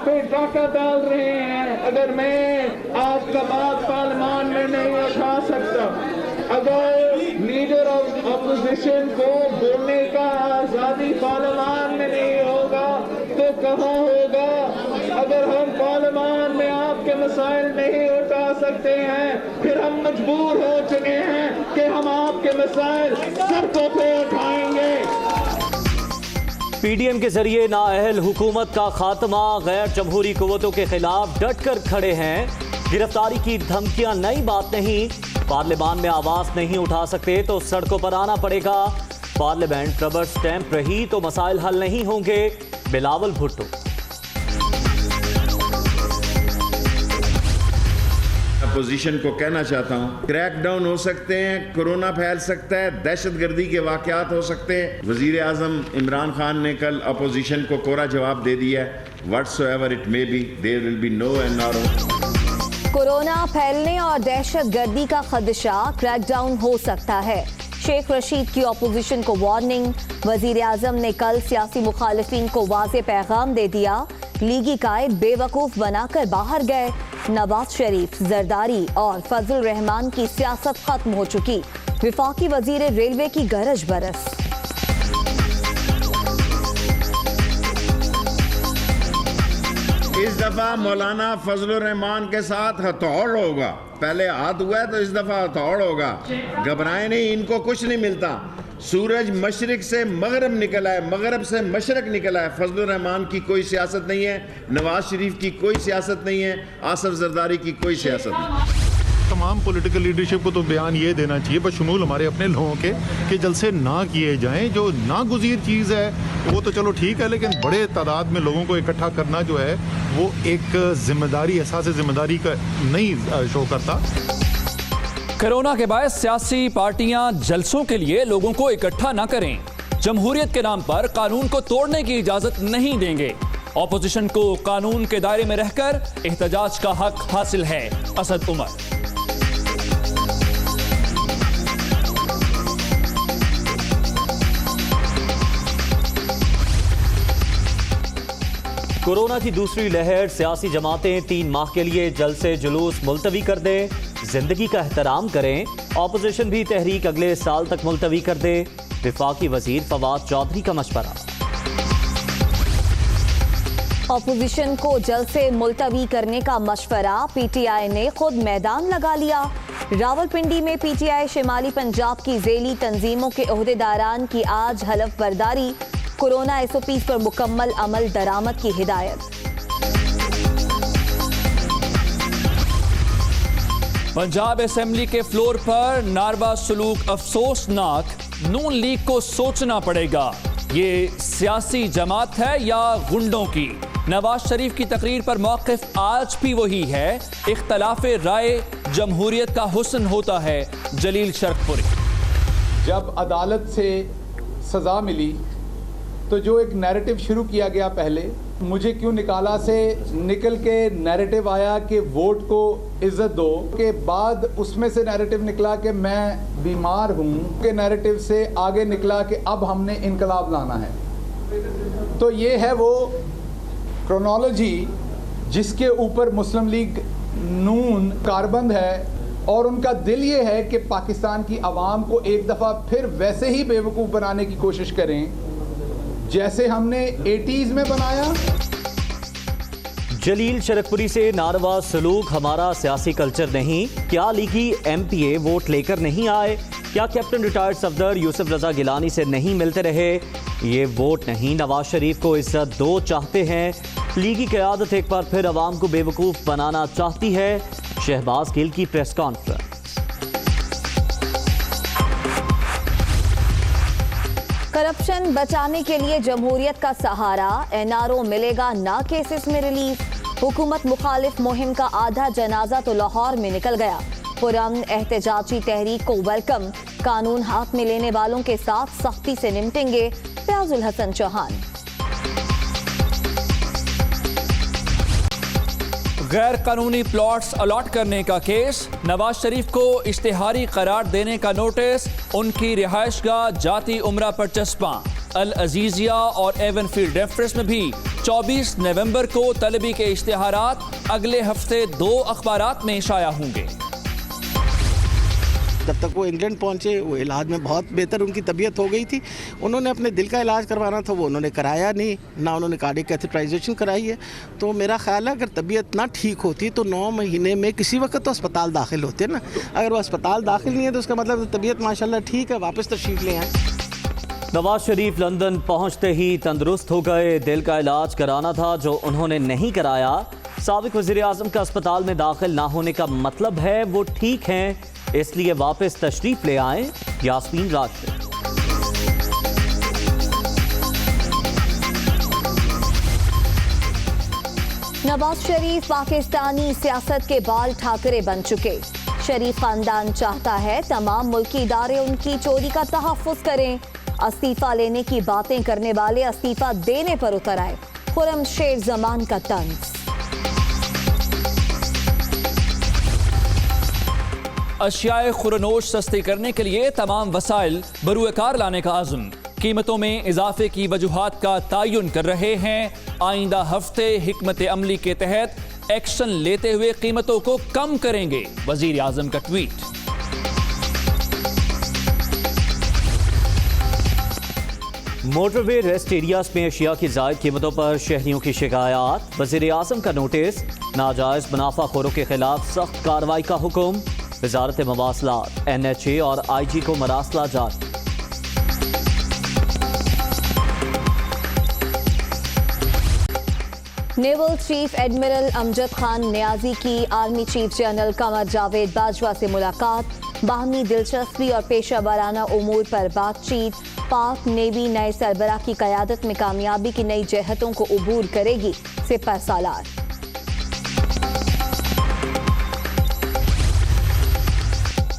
पे डाका डाल रहे हैं। अगर मैं आपका बात पार्लियामान में नहीं उठा सकता, अगर लीडर ऑफ अपोजिशन को बोलने का आजादी पार्लियामान में नहीं होगा तो कहाँ होगा? अगर हम पार्लियामान में आपके मसाइल नहीं उठा सकते हैं, फिर हम मजबूर हो चुके हैं कि हम आपके मसाइल सड़कों पे उठाएंगे। पीडीएम के जरिए नाअहल हुकूमत का खात्मा, गैर जमहूरी कुव्वतों के खिलाफ डट कर खड़े हैं। गिरफ्तारी की धमकियां नई बात नहीं, पार्लियामान में आवाज नहीं उठा सकते तो सड़कों पर आना पड़ेगा। पार्लियामेंट रबर स्टैंप रही तो मसाइल हल नहीं होंगे। बिलावल भुट्टो। अपोजिशन को कहना चाहता हूं, क्रैकडाउन हो सकते हैं, कोरोना फैल सकता है, दहशतगर्दी के वाकयात हो सकते हैं। वजीर आजम इमरान खान ने कल अपोजिशन को कोरा जवाब दे दिया है, whatsoever it may be, there will be no NRO. Corona फैलने और दहशतगर्दी का खदशा, क्रैकडाउन हो सकता है। शेख रशीद की अपोजिशन को वार्निंग। वजीर आजम ने कल सियासी मुखालिफिन को वाज़े पैगाम दे दिया। लीगी कायद बेवकूफ बनाकर बाहर गए। नवाज शरीफ, जरदारी और फजल रहमान की सियासत खत्म हो चुकी। विफाकी वजीर रेलवे की गरज बरस। इस दफा मौलाना फजल रहमान के साथ हथौड़ होगा। पहले हाथ हुआ है तो इस दफा हथौड़ होगा। घबराए नहीं, इनको कुछ नहीं मिलता। सूरज मशरिक से मगरब निकला है, मगरब से मशरक निकला है। फजल रहमान की कोई सियासत नहीं है, नवाज शरीफ की कोई सियासत नहीं है, आसिफ जरदारी की कोई सियासत नहीं। तमाम पॉलिटिकल लीडरशिप को तो बयान ये देना चाहिए, बशमूल हमारे अपने लोगों के, कि जलसे ना किए जाएं। जो नागुज़ीर चीज़ है वो तो चलो ठीक है, लेकिन बड़े तादाद में लोगों को इकट्ठा करना जो है वो एक जिम्मेदारी, एहसास जिम्मेदारी का नहीं शो करता। कोरोना के बाद सियासी पार्टियां जलसों के लिए लोगों को इकट्ठा न करें। जमहूरियत के नाम पर कानून को तोड़ने की इजाजत नहीं देंगे। ऑपोजिशन को कानून के दायरे में रहकर एहतजाज का हक हासिल है। असद उमर। कोरोना की दूसरी लहर, सियासी जमातें 3 माह के लिए जलसे जुलूस मुलतवी कर दें। जिंदगी का एहतराम करें। ऑपोजिशन भी तहरीक अगले साल तक मुलतवी कर दे। विफाकी वजीर फवाद चौधरी का मशवरा। ऑपोजिशन को जलसे मुलतवी करने का मशवरा, पीटीआई ने खुद मैदान लगा लिया। रावलपिंडी में पीटीआई शिमाली पंजाब की झेली तंजीमों के ओहदेदारान की आज हलफ बर्दारी। कोरोना एसओपीज पर मुकम्मल अमल दरामद की हिदायत। पंजाब असेंबली के फ्लोर पर नारवा सलूक अफसोसनाक। नून लीग को सोचना पड़ेगा, ये सियासी जमात है या गुंडों की। नवाज शरीफ की तकरीर पर मौक़िफ़ आज भी वही है, इख्तलाफ़े राय जमहूरियत का हुस्न होता है। जलील शरकपुरी। जब अदालत से सज़ा मिली तो जो एक नैरेटिव शुरू किया गया, पहले मुझे क्यों निकाला से निकल के नैरेटिव आया कि वोट को इज्जत दो, के बाद उसमें से नैरेटिव निकला कि मैं बीमार हूँ, के नैरेटिव से आगे निकला कि अब हमने इनकलाब लाना है। तो ये है वो क्रोनोलॉजी जिसके ऊपर मुस्लिम लीग नून कारबंद है, और उनका दिल ये है कि पाकिस्तान की आवाम को एक दफ़ा फिर वैसे ही बेवकूफ़ बनाने की कोशिश करें जैसे हमने 80s में बनाया। जलील शरकपुरी से नारवा सलूक हमारा सियासी कल्चर नहीं। क्या लीगी एमपीए वोट लेकर नहीं आए? क्या कैप्टन रिटायर्ड सफदर यूसुफ रजा गिलानी से नहीं मिलते रहे? ये वोट नहीं, नवाज शरीफ को इज्जत दो चाहते हैं। लीगी क़यादत एक बार फिर अवाम को बेवकूफ़ बनाना चाहती है। शहबाज गिल की प्रेस कॉन्फ्रेंस। करप्शन बचाने के लिए जमहूरियत का सहारा, एनआरओ मिलेगा ना केसेस में रिलीफ। हुकूमत मुखालिफ मुहिम का आधा जनाजा तो लाहौर में निकल गया। पुरअमन एहतजाजी तहरीक को वेलकम। कानून हाथ में लेने वालों के साथ सख्ती से निपटेंगे। फयाजुल हसन चौहान। गैर कानूनी प्लॉट्स अलॉट करने का केस, नवाज शरीफ को इश्तिहारी करार देने का नोटिस। उनकी रिहाइशगाह जाती उमरा पर चस्पा। अल अजीजिया और एवनफील्ड रेफरेंस में भी 24 नवंबर को तलबी के इश्तिहारात अगले हफ्ते 2 अखबारात में शाया होंगे। जब तक वो इंग्लैंड पहुंचे, वो इलाज में बहुत बेहतर उनकी तबीयत हो गई थी। उन्होंने अपने दिल का इलाज करवाना था, वो उन्होंने कराया नहीं, ना उन्होंने कार्डियक कैथेटराइजेशन कराई है। तो मेरा ख्याल है अगर तबीयत ना ठीक होती तो 9 महीने में किसी वक्त तो अस्पताल दाखिल होते ना। अगर वो अस्पताल दाखिल नहीं है तो उसका मतलब तबीयत माशाल्लाह ठीक है, वापस तशरीफ ले आए। नवाज शरीफ लंदन पहुंचते ही तंदुरुस्त हो गए। दिल का इलाज कराना था जो उन्होंने नहीं कराया। साबिक वज़ीर आज़म का अस्पताल में दाखिल ना होने का मतलब है वो ठीक हैं, इसलिए वापस तशरीफ ले आए। यास्मीन राशिद। नवाज शरीफ पाकिस्तानी सियासत के बाल ठाकरे बन चुके। शरीफ खानदान चाहता है तमाम मुल्की इदारे उनकी चोरी का तहफ़्फ़ुज़ करें। इस्तीफा लेने की बातें करने वाले इस्तीफा देने पर उतर आए। खुर्रम शेर जमान का तंज। अशियाए खुरनोश सस्ती करने के लिए तमाम वसाइल बरूएकार लाने का आज़म। कीमतों में इजाफे की वजूहात का तयन कर रहे हैं। आइंदा हफ्ते हिकमत अमली के तहत एक्शन लेते हुए कीमतों को कम करेंगे। वजीर आज़म का ट्वीट। मोटरवे रेस्ट एरियाज में अशिया की जायद कीमतों पर शहरियों की शिकायत। वज़ीर आज़म का नोटिस। नाजायज मुनाफाखोरों के खिलाफ सख्त कार्रवाई का हुक्म। वजारत मवासलात, NHA और IG को मरासला जारी। Naval chief admiral Amjad Khan Niazi की army chief general Qamar Javed Bajwa से मुलाकात। बाहमी दिलचस्पी और पेशा वाराना उमूर पर बातचीत। पाक नेवी नए सरबराह की क़यादत में कामयाबी की नई जहतों को उबूर करेगी। सिपह सालार।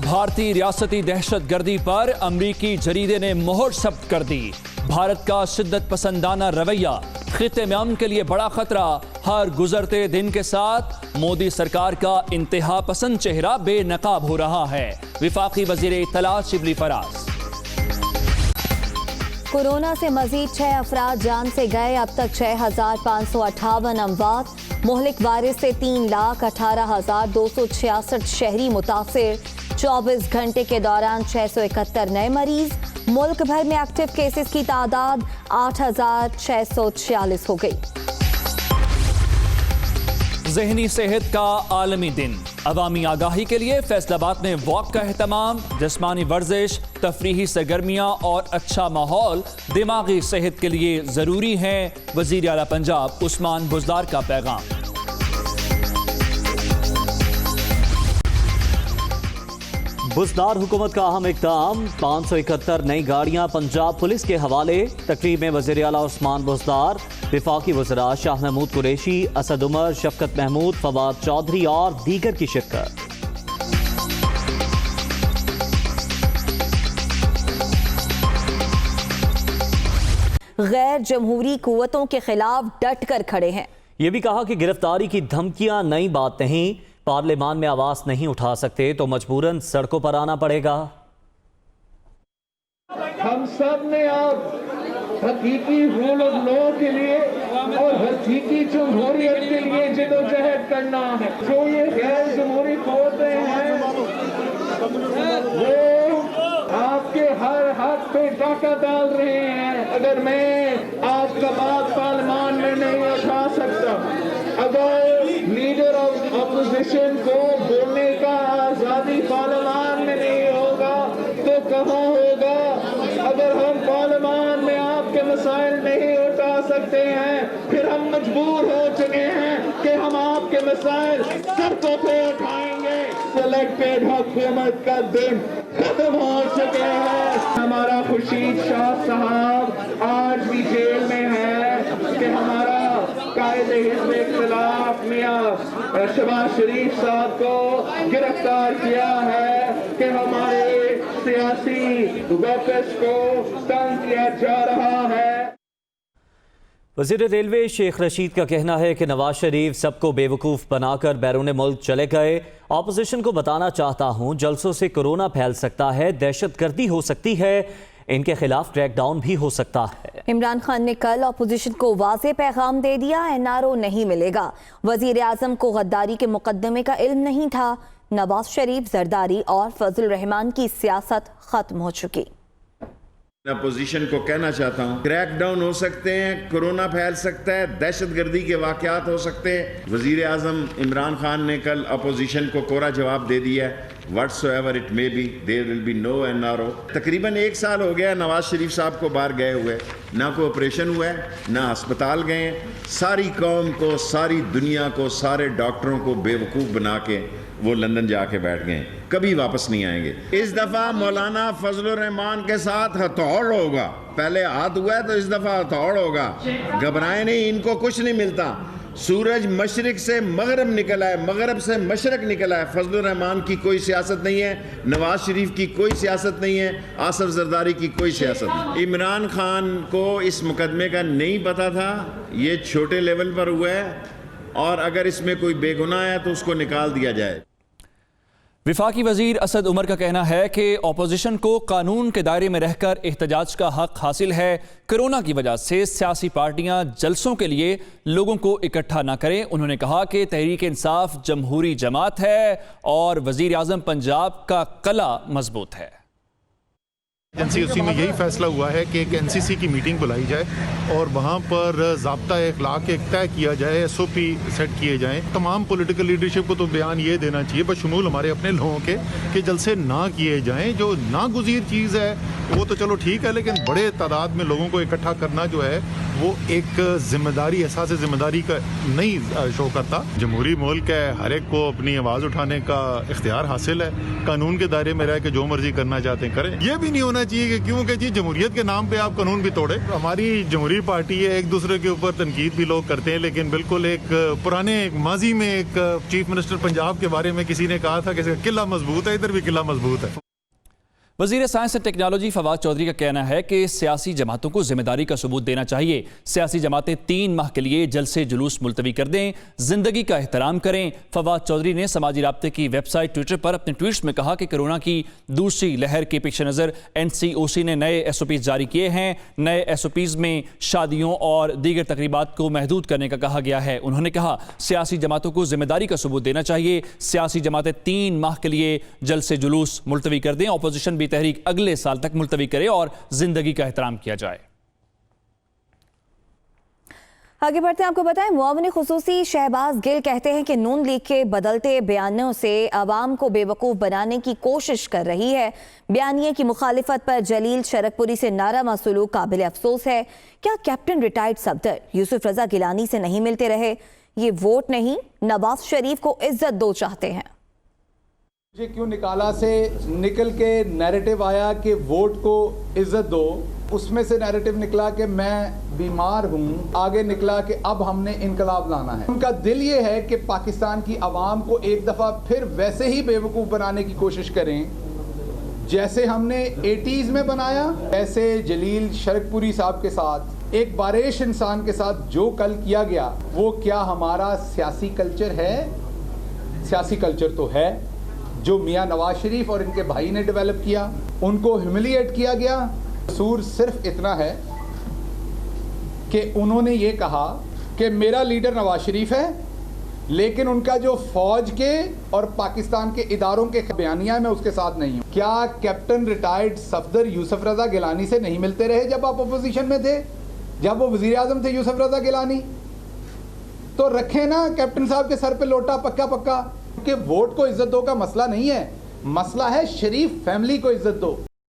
भारतीय रियासती दहशतगर्दी पर अमरीकी जरीदे ने मोहर सब्त कर दी। भारत का शिद्दत पसंदाना रवैया खित्ते में अमन के लिए बड़ा खतरा। हर गुजरते दिन के साथ मोदी सरकार का इंतहा पसंद चेहरा बेनकाब हो रहा है। विफाकी वजीर इत्तला शिबली फराज। कोरोना से मजीद 6 अफराद जान से गए। अब तक 6,558 अमवात। मोहलिक वायरस से 3,18,266 शहरी मुतासिर। 24 घंटे के दौरान 671 नए मरीज। मुल्क भर में एक्टिव केसेस की तादाद 8,646 हो गई। ज़हनी सेहत का आलमी दिन। अवामी आगाही के लिए फैसलाबाद में वॉक का एहतमाम। जिस्मानी वर्जिश, तफरीही सरगर्मियाँ और अच्छा माहौल दिमागी सेहत के लिए ज़रूरी हैं। वज़ीर आला पंजाब उस्मान बुज़दार का पैगाम। बुज़दार हुकूमत का अहम इक़दाम। 571 नई गाड़ियाँ पंजाब पुलिस के हवाले। तकरीब में वज़ीर आला उस्मान बुज़दार, विफाकी वज़रा शाह महमूद कुरैशी, असद उमर, शफकत महमूद, फवाद चौधरी और दीगर की शिरकत। गैर जमहूरी कुव्वतों के खिलाफ डट कर खड़े हैं। ये भी कहा कि गिरफ्तारी की धमकियां नई बात नहीं। पार्लियामान में आवाज नहीं उठा सकते तो मजबूरन सड़कों पर आना पड़ेगा। हम सब ने अब हकीकी रूल ऑफ लॉ के लिए और हकीकी जमहूरियत के लिए जिदोजहद करना है। जो ये गैर जमहूरी कुव्वतें हैं वो आपके हर हक पे डाका डाल रहे हैं। अगर मैं आपका बात पार्लियामान में नहीं उठा सकता, अगर लीडर ऑफ अपोजिशन को बोलने का आजादी पार्लियामान में नहीं होगा तो कहाँ होगा? अगर हम पार्लियामान में आपके मसाइल नहीं उठा सकते हैं, फिर हम मजबूर हो चुके हैं कि हम आपके मसाइल सड़कों पे उठाएंगे। सिलेक्टेड हुकूमत का दिन खत्म हो चुके हैं। हमारा खुर्शीद शाह साहब आज भी जेल में है कि हमारा कायदे हिज़्ब इख्तिलाफ मियां शहबाज शरीफ साहब को गिरफ्तार किया है कि हमारे सियासी वर्कर्स को तंग किया जा रहा है। वज़ीर रेलवे शेख रशीद का कहना है कि नवाज शरीफ सबको बेवकूफ़ बनाकर बैरून मुल्क चले गए। ऑपोजिशन को बताना चाहता हूँ जलसों से कोरोना फैल सकता है, दहशत गर्दी हो सकती है, इनके खिलाफ क्रैकडाउन भी हो सकता है। इमरान खान ने कल अपोजिशन को वाज़ेह पैगाम दे दिया, NRO नहीं मिलेगा। वजीर आजम को गद्दारी के मुकदमे का इल्म नहीं था। नवाज शरीफ, जरदारी और फजल रहमान की सियासत खत्म हो चुकी। अपोजिशन को कहना चाहता हूँ, क्रैकडाउन हो सकते हैं, कोरोना फैल सकता है, दहशतगर्दी के वाकयात हो सकते हैं। वजीर आजम इमरान खान ने कल अपोजिशन को कोरा जवाब दे दिया है, whatsoever it may be, there will be no NRO। तकरीबन 1 साल हो गया नवाज शरीफ साहब को बाहर गए हुए, ना कोई ऑपरेशन हुआ है, ना अस्पताल गए हैं। सारी कौम को, सारी दुनिया को, सारे डॉक्टरों को बेवकूफ़ बना के वो लंदन जाके बैठ गए, कभी वापस नहीं आएंगे। इस दफा मौलाना फजलुर रहमान के साथ हथौड़ होगा। पहले हाथ हुआ है तो इस दफा हथौड़ होगा। घबराए नहीं, इनको कुछ नहीं मिलता। सूरज मशरिक से मगरब निकला है, मगरब से मशरक निकला है। फजलुर रहमान की कोई सियासत नहीं है, नवाज शरीफ की कोई सियासत नहीं है, आसिफ जरदारी की कोई सियासत नहीं। इमरान खान को इस मुकदमे का नहीं पता था, ये छोटे लेवल पर हुआ है, और अगर इसमें कोई बेगुनाह है तो उसको निकाल दिया जाए। विफाकी वजीर असद उमर का कहना है कि अपोजिशन को कानून के दायरे में रहकर एहतजाज का हक हासिल है। कोरोना की वजह से सियासी पार्टियां जलसों के लिए लोगों को इकट्ठा ना करें। उन्होंने कहा कि तहरीक इंसाफ जमहूरी जमात है और वजीर आजम पंजाब का कला मजबूत है। एनसीओसी में यही फैसला हुआ है कि एक एनसीसी की मीटिंग बुलाई जाए और वहाँ पर ज़ाब्ता अखलाक एक तय किया जाए, SOP सेट किए जाएं। तमाम पॉलिटिकल लीडरशिप को तो बयान ये देना चाहिए, बशमूल हमारे अपने लोगों के, कि जलसे ना किए जाएं। जो नागुज़ीर चीज़ है वो तो चलो ठीक है, लेकिन बड़े तादाद में लोगों को इकट्ठा करना जो है वो एक जिम्मेदारी, एहसास जिम्मेदारी का नहीं शो करता। जमहूरी मुल्क है, हर एक को अपनी आवाज़ उठाने का इख्तियार हासिल है। कानून के दायरे में रह के जो मर्जी करना चाहते हैं करें। ये भी नहीं होना चाहिए कि क्योंकि जी जमहूरियत के नाम पे आप कानून भी तोड़े। हमारी जमहूरी पार्टी है, एक दूसरे के ऊपर तनकीद भी लोग करते हैं, लेकिन बिल्कुल एक पुराने माजी में एक चीफ मिनिस्टर पंजाब के बारे में किसी ने कहा था कि इसका किला मजबूत है, इधर भी किला मजबूत है। वज़ीर science and technology Fawad Chaudhry का कहना है कि सियासी जमातों को जिम्मेदारी का सबूत देना चाहिए। सियासी जमातें 3 माह के लिए जलसे जुलूस मुलतवी कर दें, जिंदगी का एहतराम करें। फवाद चौधरी ने समाजी राब्ते की वेबसाइट ट्विटर पर अपने ट्वीट्स में कहा कि कोरोना की दूसरी लहर के पेश नज़र NCOC ने नए SOPs जारी किए हैं। नए SOPs में शादियों और दीगर तकरीबात को महदूद करने का कहा गया है। उन्होंने कहा सियासी जमातों को जिम्मेदारी का सबूत देना चाहिए। सियासी जमातें 3 माह के लिए जलसे जुलूस मुलतवी कर दें, अपोजिशन भी तहरीक अगले साल तक मुलतवी करे और जिंदगी का एहतराम किया जाए। आगे बढ़ते हैं, आपको बताएं मुआविन खुसूसी शहबाज गिल कहते हैं कि नून लीग के बदलते बयानों से अवाम को बेवकूफ़ बनाने की कोशिश कर रही है। बयानिए की मुखालिफत पर जलील शरकपुरी से नारामा सलूक काबिल अफसोस है। क्या कैप्टन रिटायर्ड सफदर यूसुफ रजा गिलानी से नहीं मिलते रहे? ये वोट नहीं, नवाज शरीफ को इज्जत दो चाहते हैं। मुझे क्यों निकाला से निकल के नैरेटिव आया कि वोट को इज्जत दो, उसमें से नैरेटिव निकला कि मैं बीमार हूँ, आगे निकला कि अब हमने इनकलाब लाना है। उनका दिल ये है कि पाकिस्तान की आवाम को एक दफ़ा फिर वैसे ही बेवकूफ़ बनाने की कोशिश करें जैसे हमने 80s में बनाया। ऐसे जलील शरकपुरी साहब के साथ, एक बारिश इंसान के साथ जो कल किया गया, वो क्या हमारा सियासी कल्चर है? सियासी कल्चर तो है जो मियाँ नवाज शरीफ और इनके भाई ने डेवलप किया। उनको ह्यूमिलिएट किया गया। कसूर सिर्फ इतना है कि उन्होंने ये कहा कि मेरा लीडर नवाज शरीफ है, लेकिन उनका जो फौज के और पाकिस्तान के इदारों के बयानिया है मैं उसके साथ नहीं हूँ। क्या कैप्टन रिटायर्ड सफदर यूसुफ रजा गिलानी से नहीं मिलते रहे जब आप अपोजिशन में थे, जब वो वजीर आजम थे यूसुफ रजा गिलानी? तो रखे ना कैप्टन साहब के सर पे लोटा पक्का पक्का। कि वोट को इज्जत दो का मसला नहीं है, मसला है शरीफ फैमिली को इज्जत दो।